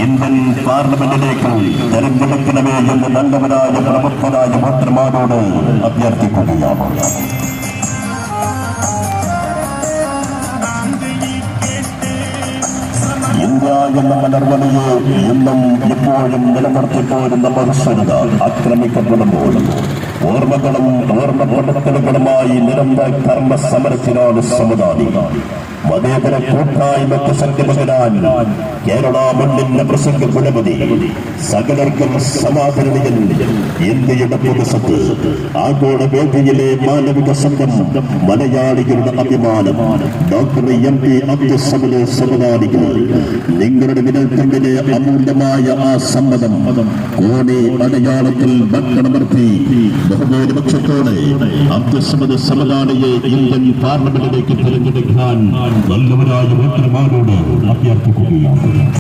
Indian പാർലമെന്റിലേക്ക് തെരഞ്ഞെടുക്കണമേ എന്ന് നല്ലവരായ പ്രമുഖരായ വോട്ടർമാരോട് അഭ്യർത്ഥിക്കുകയാണ്. ഇന്ത്യ എന്ന മലർവലയെ എന്നും എപ്പോഴും നിലനിർത്തിപ്പോരുന്ന ബഹുസ്വരത ആക്രമിക്കപ്പെടുമ്പോൾ ഓർമ്മകളും ഓർമ്മപ്പെടുത്തലുകളുമായി നിരന്തര കർമ്മ സമരത്തിനാണ് സമുദായം. മതേതര കൂട്ടായ്മയ്ക്ക് ശക്തി പകരാൻ കേരള മണ്ണിന്റെ പ്രസംഗ ഗുണമതി സകലർക്കും സമാധാനത്തിൽ ഇന്ത്യയുടെ പുതുസത്ത് ആഗോള വേദിയിലെ മാനവിക സംഘം മലയാളികളുടെ അഭിമാനം ഡോക്ടർ MP അബ്ദുൽ സമദ് സമുദായികൾ നിങ്ങളുടെ വിരൽത്തുമ്പിലെ അമൂല്യമായ ആ സമ്മതം കോണി അടയാളത്തിൽ ഭക്ഷണമർത്തി ബഹുഭൂരിപക്ഷത്തോടെ അബ്ദുൽ സമദ് സമുദായിയെ ഇന്ത്യൻ പാർലമെന്റിലേക്ക് തിരഞ്ഞെടുക്കാൻ നല്ലവരായ വോട്ടർമാരോട് അഭ്യർത്ഥിക്കുകയാണ്.